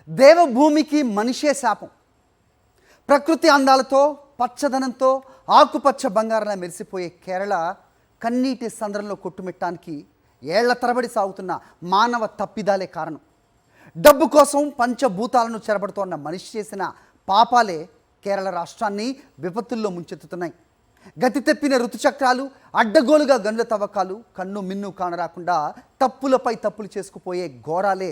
దేవభూమికి మనిషే శాపం. ప్రకృతి అందాలతో పచ్చదనంతో ఆకుపచ్చ బంగారంలా మెరిసిపోయే కేరళ కన్నీటి సంద్రంలో కొట్టుమిట్టానికి ఏళ్ల తరబడి సాగుతున్న మానవ తప్పిదాలే కారణం. డబ్బు కోసం పంచభూతాలను చెరబడుతోన్న మనిషి చేసిన పాపాలే కేరళ రాష్ట్రాన్ని విపత్తుల్లో ముంచెత్తుతున్నాయి. గతి తెప్పిన ఋతుచక్రాలు, అడ్డగోలుగా గనుల తవ్వకాలు, కన్ను మిన్ను కానరాకుండా తప్పులపై తప్పులు చేసుకుపోయే ఘోరాలే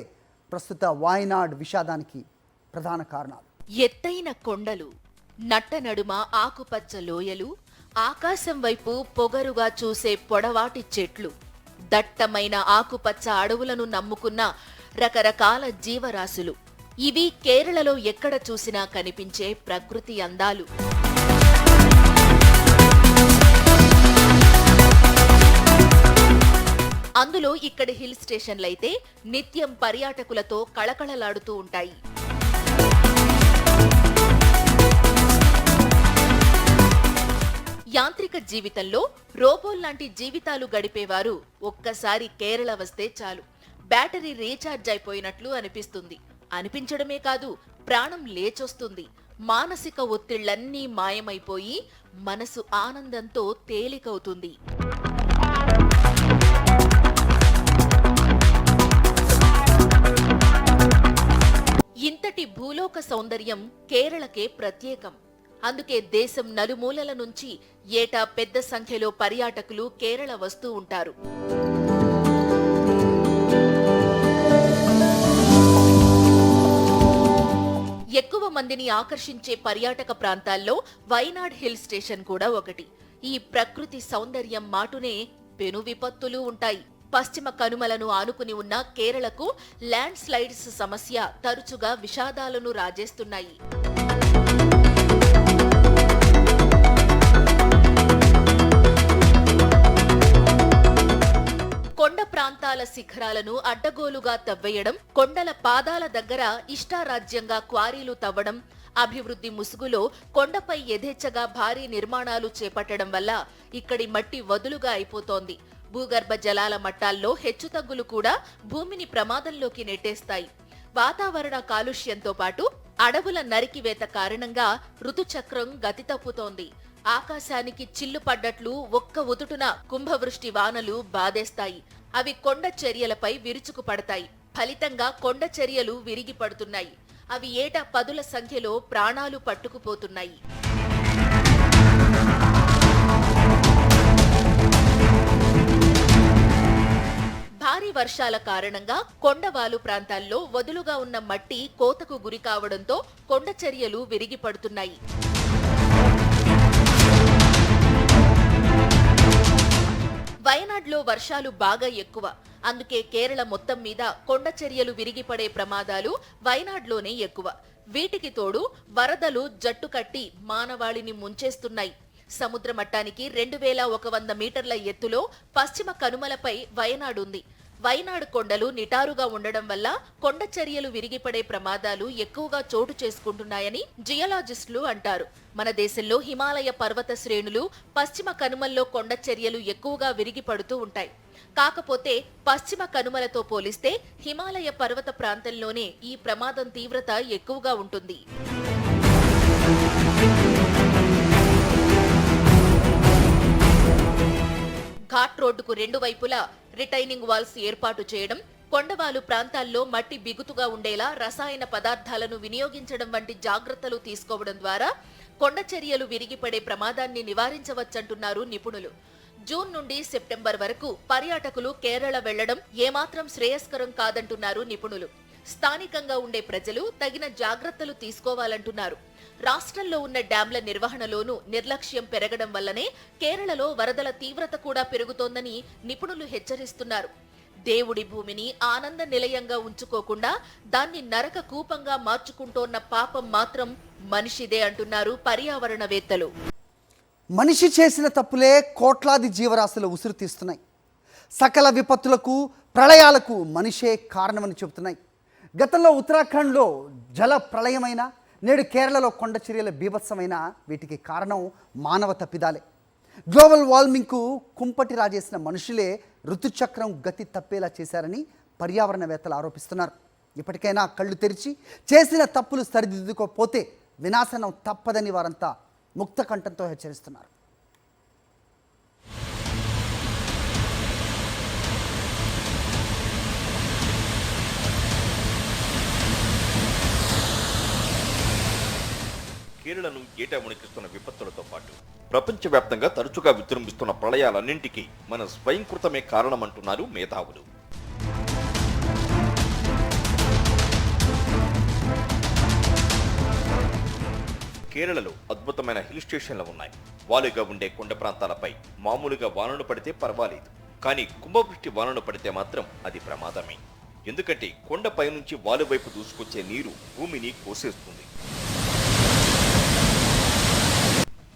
ప్రస్తుత వాయనాడ్ విషాదానికి ప్రధాన కారణాలు. ఎత్తైన కొండలు, నట్టనడుమ ఆకుపచ్చ లోయలు, ఆకాశం వైపు పొగరుగా చూసే పొడవాటి చెట్లు, దట్టమైన ఆకుపచ్చ అడవులను నమ్ముకున్న రకరకాల జీవరాశులు, ఇవి కేరళలో ఎక్కడ చూసినా కనిపించే ప్రకృతి అందాలు. అందులో ఇక్కడి హిల్ స్టేషన్లైతే నిత్యం పర్యాటకులతో కళకళలాడుతూ ఉంటాయి. యాంత్రిక జీవితంలో రోబోల్లాంటి జీవితాలు గడిపేవారు ఒక్కసారి కేరళ వస్తే చాలు, బ్యాటరీ రీఛార్జ్ అయిపోయినట్లు అనిపిస్తుంది. అనిపించడమే కాదు, ప్రాణం లేచొస్తుంది. మానసిక ఒత్తిళ్లన్నీ మాయమైపోయి మనసు ఆనందంతో తేలికవుతుంది. ఇంతటి భూలోక సౌందర్యం కేరళకే ప్రత్యేకం. అందుకే దేశం నలుమూలల నుంచి ఏటా పెద్ద సంఖ్యలో పర్యాటకులు కేరళ వస్తూ ఉంటారు. ఎక్కువ మందిని ఆకర్షించే పర్యాటక ప్రాంతాల్లో వైనాడ్ హిల్ స్టేషన్ కూడా ఒకటి. ఈ ప్రకృతి సౌందర్యం మాటునే పెను విపత్తులు ఉంటాయి. పశ్చిమ కనుమలను ఆనుకుని ఉన్న కేరళకు ల్యాండ్ స్లైడ్స్ సమస్య తరచుగా విషాదాలను రాజేస్తున్నాయి. కొండ ప్రాంతాల శిఖరాలను అడ్డగోలుగా తవ్వేయడం, కొండల పాదాల దగ్గర ఇష్టారాజ్యంగా క్వారీలు తవ్వడం, అభివృద్ధి ముసుగులో కొండపై యథేచ్ఛగా భారీ నిర్మాణాలు చేపట్టడం వల్ల ఇక్కడి మట్టి వదులుగా అయిపోతోంది. భూగర్భ జలాల మట్టాల్లో హెచ్చుతగ్గులు కూడా భూమిని ప్రమాదంలోకి నెట్టేస్తాయి. వాతావరణ కాలుష్యంతో పాటు అడవుల నరికివేత కారణంగా ఋతుచక్రం గతి తప్పుతోంది. ఆకాశానికి చిల్లు పడ్డట్లు ఒక్క ఉదుటున కుంభవృష్టి వానలు బాధేస్తాయి. అవి కొండ చర్యలపై విరుచుకు పడతాయి. ఫలితంగా కొండ చర్యలు విరిగి పడుతున్నాయి. అవి ఏటా పదుల సంఖ్యలో ప్రాణాలు పట్టుకుపోతున్నాయి. భారీ వర్షాల కారణంగా కొండవాలు ప్రాంతాల్లో వదులుగా ఉన్న మట్టి కోతకు గురి కావడంతో కొండ చర్యలు విరిగి పడుతున్నాయి. వయనాడ్లో వర్షాలు బాగా ఎక్కువ. అందుకే కేరళ మొత్తం మీద కొండ చర్యలు విరిగిపడే ప్రమాదాలు వయనాడ్లోనే ఎక్కువ. వీటికి తోడు వరదలు జట్టు కట్టి మానవాళిని ముంచేస్తున్నాయి. సముద్ర మట్టానికి 2100 మీటర్ల ఎత్తులో పశ్చిమ కనుమలపై వయనాడ్ ఉంది. వయనాడ్ కొండలు నిటారుగా ఉండడం వల్ల కొండ చర్యలు విరిగిపడే ప్రమాదాలు ఎక్కువగా చోటు చేసుకుంటున్నాయని జియోలాజిస్టులు అంటారు. మన దేశంలో హిమాలయ పర్వత శ్రేణులు పశ్చిమ కనుమల్లో కొండ చర్యలు ఎక్కువగా విరిగిపడుతూ ఉంటాయి. కాకపోతే పశ్చిమ కనుమలతో పోలిస్తే హిమాలయ పర్వత ప్రాంతంలోనే ఈ ప్రమాదం తీవ్రత ఎక్కువగా ఉంటుంది. ఘాట్ రోడ్డుకు రెండు వైపులా రిటైనింగ్ వాల్స్ ఏర్పాటు చేయడం, కొండవాలు ప్రాంతాల్లో మట్టి బిగుతుగా ఉండేలా రసాయన పదార్థాలను వినియోగించడం వంటి జాగ్రత్తలు తీసుకోవడం ద్వారా కొండ చర్యలు విరిగిపడే ప్రమాదాన్ని నివారించవచ్చంటున్నారు నిపుణులు. జూన్ నుండి సెప్టెంబర్ వరకు పర్యాటకులు కేరళ వెళ్లడం ఏమాత్రం శ్రేయస్కరం కాదంటున్నారు నిపుణులు. స్థానికంగా ఉండే ప్రజలు తగిన జాగ్రత్తలు తీసుకోవాలంటున్నారు. రాష్ట్రంలో ఉన్న డ్యాంల నిర్వహణలోనూ నిర్లక్ష్యం పెరగడం వల్లనే కేరళలో వరదల తీవ్రత కూడా పెరుగుతోందని నిపుణులు హెచ్చరిస్తున్నారు. దేవుడి భూమిని ఆనంద నిలయంగా ఉంచుకోకుండా దాన్ని నరక కూపంగా మార్చుకుంటోన్న పాపం మాత్రం మనిషిదే అంటున్నారు పర్యావరణవేత్తలు. మనిషి చేసిన తప్పులే కోట్లాది జీవరాశుల ఉసురు తీస్తున్నాయి. సకల విపత్తులకు, ప్రళయాలకు మనిషే కారణమని చెబుతున్నాయి. గతంలో ఉత్తరాఖండ్లో జల ప్రళయమైన, నేడు కేరళలో కొండ చర్యల బీభత్సమైన వీటికి కారణం మానవ తప్పిదాలే. గ్లోబల్ వార్మింగ్కు కుంపటి రాజేసిన మనుషులే ఋతుచక్రం గతి తప్పేలా చేశారని పర్యావరణవేత్తలు ఆరోపిస్తున్నారు. ఇప్పటికైనా కళ్ళు తెరిచి చేసిన తప్పులు సరిదిద్దుకోకపోతే వినాశనం తప్పదని వారంతా ముక్త కంఠంతో హెచ్చరిస్తున్నారు. కేరళను ఏటా మునికిస్తున్న విపత్తులతో పాటు ప్రపంచవ్యాప్తంగా తరచుగా విజృంభిస్తున్న ప్రళయాలన్నింటికీ మన స్వయంకృతమే కారణమంటున్నారు మేధావులు. కేరళలో అద్భుతమైన హిల్ స్టేషన్లు ఉన్నాయి. వాలుగా ఉండే కొండ ప్రాంతాలపై మామూలుగా వానలు పడితే పర్వాలేదు, కానీ కుంభవృష్టి వానలు పడితే మాత్రం అది ప్రమాదమే. ఎందుకంటే కొండపై నుంచి వాలు వైపు దూసుకొచ్చే నీరు భూమిని కోసేస్తుంది.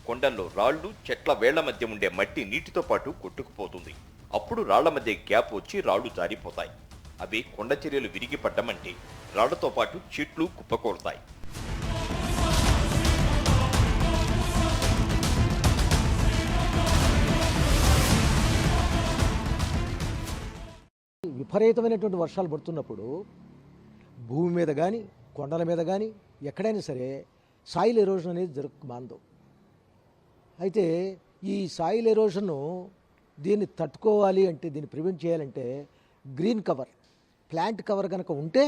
కొండల్లో రాళ్లు, చెట్ల వేళ్ల మధ్య ఉండే మట్టి నీటితో పాటు కొట్టుకుపోతుంది. అప్పుడు రాళ్ల మధ్య గ్యాప్ వచ్చి రాళ్లు జారిపోతాయి. అవి కొండ చర్యలు విరిగి పడ్డమంటే రాళ్లతో పాటు చెట్లు కుప్పకూడతాయి. విపరీతమైనటువంటి వర్షాలు పడుతున్నప్పుడు భూమి మీద కానీ కొండల మీద కానీ ఎక్కడైనా సరే సాయిల్ ఎరోజన్ అనేది మానదు. అయితే ఈ సాయిల్ ఎరోజన్ను దీన్ని తట్టుకోవాలి అంటే, దీన్ని ప్రివెంట్ చేయాలంటే గ్రీన్ కవర్, ప్లాంట్ కవర్ కనుక ఉంటే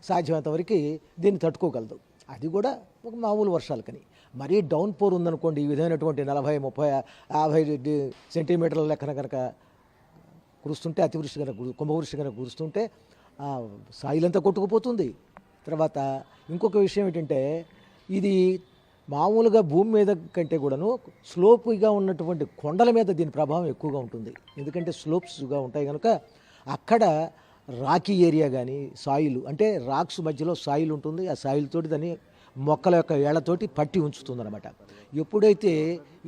సాధ్యమైనంత వరకు దీన్ని తట్టుకోగలదు. అది కూడా ఒక మామూలు వర్షాలకని. మరీ డౌన్ పోర్ ఉందనుకోండి, ఈ విధమైనటువంటి 40, 30, 50 సెంటీమీటర్ల లెక్కన కనుక కురుస్తుంటే, అతివృష్టి కనుక కుంభవృష్టి కనుక కురుస్తుంటే సాయిల్ అంతా కొట్టుకుపోతుంది. తర్వాత ఇంకొక విషయం ఏంటంటే, ఇది మామూలుగా భూమి మీద కంటే కూడాను స్లోప్గా ఉన్నటువంటి కొండల మీద దీని ప్రభావం ఎక్కువగా ఉంటుంది. ఎందుకంటే స్లోప్స్గా ఉంటాయి కనుక అక్కడ రాకీ ఏరియా కానీ సాయిల్ అంటే రాక్స్ మధ్యలో సాయిల్ ఉంటుంది. ఆ సాయిల్ తోటి దాన్ని మొక్కల యొక్క ఏళ్లతోటి పట్టి ఉంచుతుంది అనమాట. ఎప్పుడైతే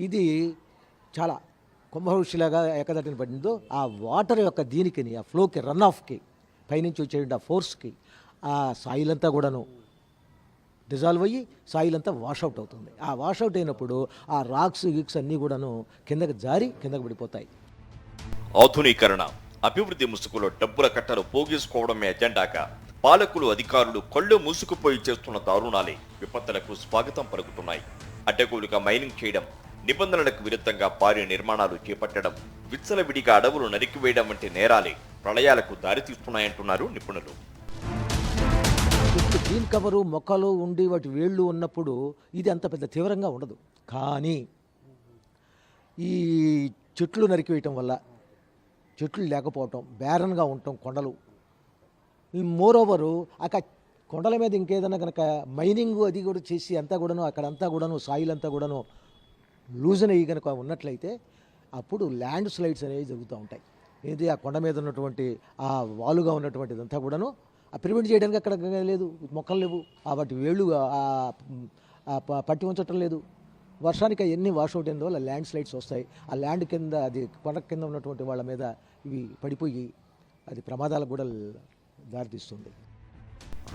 ఇది చాలా కుంభవృష్టిలాగా ఏకదటిని పడిందో ఆ వాటర్ యొక్క దీనికి, ఆ ఫ్లోకి, రన్ ఆఫ్కి, పైనుంచి వచ్చే ఆ ఫోర్స్కి ఆ సాయిల్ అంతా కూడాను డిజాల్వ్ అయ్యి సాయిల్ అంతా వాషౌట్ అవుతుంది. ఆ వాషౌట్ అయినప్పుడు ఆ రాక్స్ గిక్స్ అన్నీ కూడాను కిందకి జారి కిందకి పడిపోతాయి. ఆధునీకరణ, అభివృద్ధి ముసుగులో డబ్బుల కట్టలు పోగేసుకోవడమే ఎజెండాగా పాలకులు, అధికారులు కళ్ళు మూసుకుపోయి చేస్తున్న దారుణాలే విపత్తులకు స్వాగతం పలుకుతున్నాయి. అడ్డగోలుగా మైనింగ్ చేయడం, నిబంధనలకు విరుద్ధంగా భారీ నిర్మాణాలు చేపట్టడం, విచ్చలవిడిగా అడవులు నరికివేయడం వంటి నేరాలే ప్రళయాలకు దారితీస్తున్నాయంటున్నారు నిపుణులు. చెట్లు గ్రీన్ కవరు, మొక్కలు ఉండి వాటి వేళ్ళు ఉన్నప్పుడు ఇది అంత పెద్ద తీవ్రంగా ఉండదు. కానీ ఈ చెట్లు నరికివేయటం వల్ల, చెట్లు లేకపోవటం, బేరన్గా ఉండటం కొండలు, మోర్ ఓవరు అక్కడ కొండల మీద ఇంకేదైనా కనుక మైనింగ్ అది కూడా చేసి అంతా కూడాను అక్కడంతా కూడాను సాయిల్ అంతా కూడాను లూజన్ అయ్యి కనుక ఉన్నట్లయితే అప్పుడు ల్యాండ్ స్లైడ్స్ అనేవి జరుగుతూ ఉంటాయి. ఏది ఆ కొండ మీద ఉన్నటువంటి ఆ వాలుగా ఉన్నటువంటిదంతా కూడాను ప్రివెంట్ చేయడానికి అక్కడ లేదు, మొక్కలు లేవు, వాటి వేళ్ళు పట్టి ఉంచటం లేదు. వర్షానికి ఎన్ని వాషౌట్ అయిన వల్ల ల్యాండ్ స్లైడ్స్ వస్తాయి. ఆ ల్యాండ్ కింద, అది కొండ కింద ఉన్నటువంటి వాళ్ళ మీద ఇవి పడిపోయి అది ప్రమాదాలకు కూడా దారితీస్తుంది.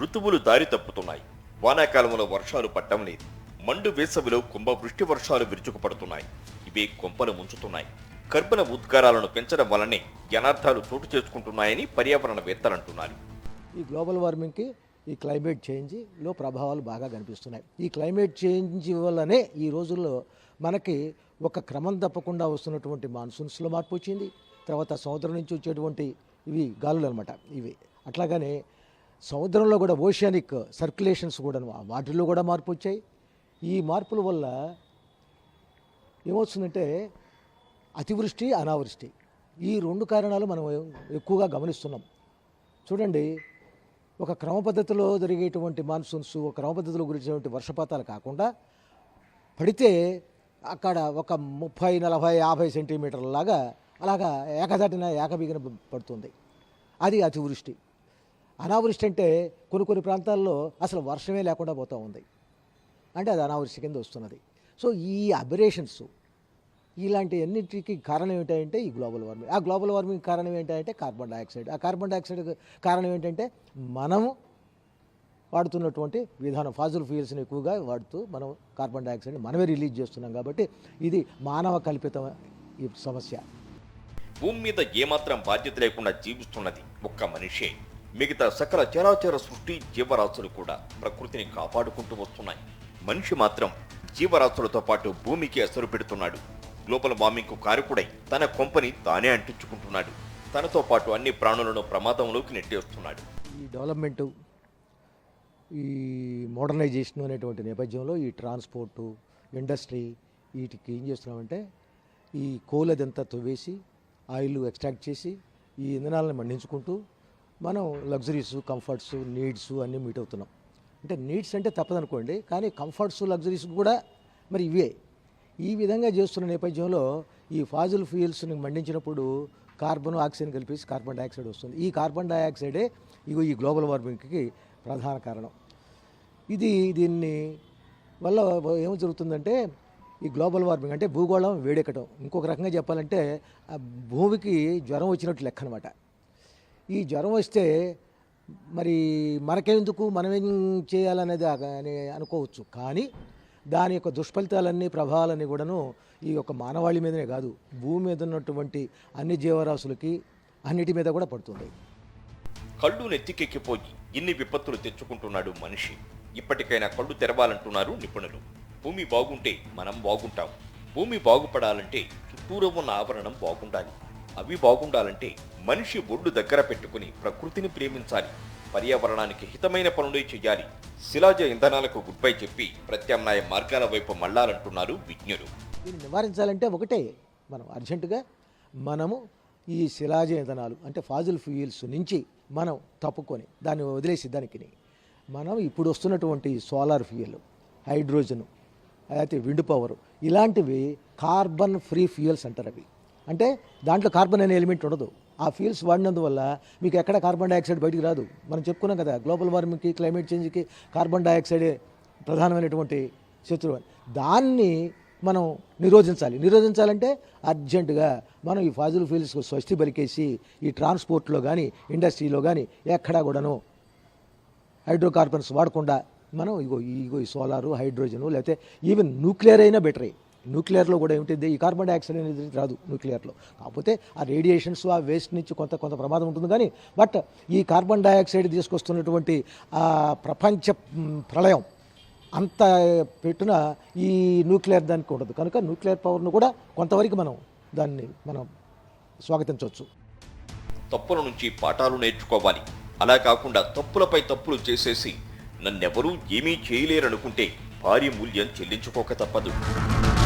ఋతువులు దారి తప్పుతున్నాయి. వానాకాలంలో వర్షాలు పడటం లేదు. మండు వేసవిలో కుంభవృష్టి వర్షాలు విరుచుకుపడుతున్నాయి. ఇవే కొంపలు ముంచుతున్నాయి. కర్బన ఉద్గారాలను పెంచడం వల్లనే అనర్థాలు చోటు చేసుకుంటున్నాయని పర్యావరణవేత్తలంటున్నారు. ఈ గ్లోబల్ వార్మింగ్కి, ఈ క్లైమేట్ చేంజ్లో ప్రభావాలు బాగా కనిపిస్తున్నాయి. ఈ క్లైమేట్ చేంజ్ వల్లనే ఈ రోజుల్లో మనకి ఒక క్రమం తప్పకుండా వస్తున్నటువంటి మాన్సూన్స్లో మార్పు వచ్చింది. తర్వాత సముద్రం నుంచి వచ్చేటువంటి ఇవి గాలులు అనమాట ఇవి. అట్లాగనే సముద్రంలో కూడా ఓషియానిక్ సర్క్యులేషన్స్ కూడా వాటిల్లో కూడా మార్పు వచ్చాయి. ఈ మార్పుల వల్ల ఏమవుతుందంటే అతివృష్టి, అనావృష్టి, ఈ రెండు కారణాలు మనం ఎక్కువగా గమనిస్తున్నాం. చూడండి, ఒక క్రమ పద్ధతిలో జరిగేటువంటి మాన్సూన్స్, ఒక క్రమ పద్ధతిలో గురించినటువంటి వర్షపాతాలు కాకుండా పడితే అక్కడ ఒక 30, 40, 50 సెంటీమీటర్ల లాగా అలాగా ఏకబిగిన పడుతుంది. అది అతివృష్టి. అనావృష్టి అంటే కొన్ని ప్రాంతాల్లో అసలు వర్షమే లేకుండా పోతూ ఉంది, అంటే అది అనావృష్టి కింద వస్తున్నది. సో ఈ అబరేషన్స్, ఇలాంటి అన్నిటికీ కారణం ఏంటంటే ఈ గ్లోబల్ వార్మింగ్. ఆ గ్లోబల్ వార్మింగ్ కారణం ఏంటంటే కార్బన్ డైఆక్సైడ్. ఆ కార్బన్ డైఆక్సైడ్ కారణం ఏంటంటే మనము వాడుతున్నటువంటి విధానం, ఫాజిల్ ఫ్యూయల్స్ని ఎక్కువగా వాడుతూ మనం కార్బన్ డైఆక్సైడ్ని మనమే రిలీజ్ చేస్తున్నాం. కాబట్టి ఇది మానవ కల్పిత ఈ సమస్య. భూమి మీద ఏమాత్రం బాధ్యత లేకుండా జీవిస్తున్నది ఒక్క మనిషే. మిగతా సకల చరాచర సృష్టి జీవరాశులు కూడా ప్రకృతిని కాపాడుకుంటూ వస్తున్నాయి. మనిషి మాత్రం జీవరాశులతో పాటు భూమికి అసరు పెడుతున్నాడు. గ్లోబల్ వార్మింగ్ కు కారకుడై తన కొంపని తానే అంటించుకుంటున్నాడు. తనతో పాటు అన్ని ప్రాణులను ప్రమాదంలోకి నెట్టేస్తున్నాడు. ఈ డెవలప్మెంటు, ఈ మోడర్నైజేషన్ అనేటువంటి నేపథ్యంలో ఈ ట్రాన్స్పోర్టు, ఇండస్ట్రీ వీటికి ఏం చేస్తున్నామంటే ఈ కోల్ అదంతా తవ్వేసి ఆయిల్ ఎక్స్ట్రాక్ట్ చేసి ఈ ఇంధనాలను మండించుకుంటూ మనం లగ్జరీస్, కంఫర్ట్స్, నీడ్స్ అన్నీ మీట్ అవుతున్నాం. అంటే నీడ్స్ అంటే తప్పదనుకోండి, కానీ కంఫర్ట్స్, లగ్జరీస్ కూడా మరి ఇవే. ఈ విధంగా చేస్తున్న నేపథ్యంలో ఈ ఫాజిల్ ఫ్యూయల్స్ని మండించినప్పుడు కార్బన్, ఆక్సిజన్ కలిపేసి కార్బన్ డైఆక్సైడ్ వస్తుంది. ఈ కార్బన్ డైఆక్సైడే ఈ గ్లోబల్ వార్మింగ్కి ప్రధాన కారణం. దీన్ని వల్ల ఏం జరుగుతుందంటే ఈ గ్లోబల్ వార్మింగ్ అంటే భూగోళం వేడెక్కడం. ఇంకొక రకంగా చెప్పాలంటే ఆ భూమికి జ్వరం వచ్చినట్టు లెక్క అనమాట. ఈ జ్వరం వస్తే మరి మనకెందుకు, మనమేం చేయాలనేది అని అనుకోవచ్చు. కానీ దాని యొక్క దుష్ఫలితాలన్నీ, ప్రభావాలన్నీ కూడాను ఈ యొక్క మానవాళి మీదనే కాదు, భూమి మీద ఉన్నటువంటి అన్ని జీవరాశులకి అన్నిటి మీద కూడా పడుతుంది. కళ్ళు నెత్తికెక్కిపోయి ఇన్ని విపత్తులు తెచ్చుకుంటున్నాడు మనిషి. ఇప్పటికైనా కళ్ళు తెరవాలంటున్నారు నిపుణులు. భూమి బాగుంటే మనం బాగుంటాం. భూమి బాగుపడాలంటే చుట్టూరు ఉన్న ఆవరణం బాగుండాలి. అవి బాగుండాలంటే మనిషి ఒళ్ళు దగ్గర పెట్టుకుని ప్రకృతిని ప్రేమించాలి. పర్యావరణానికి హితమైన పనులే చేయాలి. శిలాజ ఇంధనాలకు గుడ్ బై చెప్పి ప్రత్యామ్నాయ మార్గాల వైపు మళ్లాలంటున్నారు విజ్ఞులు. దీన్ని నివారించాలంటే ఒకటే, మనం అర్జెంటుగా ఈ శిలాజ ఇంధనాలు అంటే ఫాజిల్ ఫ్యూయల్స్ నుంచి మనం తప్పుకొని దాన్ని వదిలేసి దానికి మనం ఇప్పుడు వస్తున్నటువంటి సోలార్ ఫ్యూయల్, హైడ్రోజన్, అయితే విండ్ పవర్, ఇలాంటివి కార్బన్ ఫ్రీ ఫ్యూయల్స్ అంటారు. అవి అంటే దాంట్లో కార్బన్ అనే ఎలిమెంట్ ఉండదు. ఆ ఫ్యూయల్స్ వాడినందువల్ల మీకు ఎక్కడ కార్బన్ డైఆక్సైడ్ బయటికి రాదు. మనం చెప్పుకున్నాం కదా, గ్లోబల్ వార్మింగ్కి, క్లైమేట్ చేంజ్కి కార్బన్ డైఆక్సైడే ప్రధానమైనటువంటి శత్రువు. దాన్ని మనం నిరోధించాలంటే అర్జెంటుగా మనం ఈ ఫాజిల్ ఫ్యూయల్స్కి స్వస్తి పలికేసి ఈ ట్రాన్స్పోర్ట్లో కానీ, ఇండస్ట్రీలో కానీ ఎక్కడా కూడాను హైడ్రోకార్బన్స్ వాడకుండా మనం ఈ సోలారు, హైడ్రోజను, లేకపోతే ఈవెన్ న్యూక్లియర్ అయినా బెటరే. న్యూక్లియర్లో కూడా ఏమిటి, ఈ కార్బన్ డైఆక్సైడ్ అనేది రాదు న్యూక్లియర్లో. కాకపోతే ఆ రేడియేషన్స్, ఆ వేస్ట్ నుంచి కొంత ప్రమాదం ఉంటుంది. కానీ బట్ ఈ కార్బన్ డైఆక్సైడ్ తీసుకొస్తున్నటువంటి ఆ ప్రపంచ ప్రళయం అంత పెట్టిన ఈ న్యూక్లియర్ దానికి ఉండదు. కనుక న్యూక్లియర్ పవర్ను కూడా కొంతవరకు మనం స్వాగతించవచ్చు. తప్పుల నుంచి పాఠాలు నేర్చుకోవాలి. అలా కాకుండా తప్పులపై తప్పులు చేసేసి నన్నెవరూ ఏమీ చేయలేరనుకుంటే భారీ మూల్యం చెల్లించుకోక తప్పదు.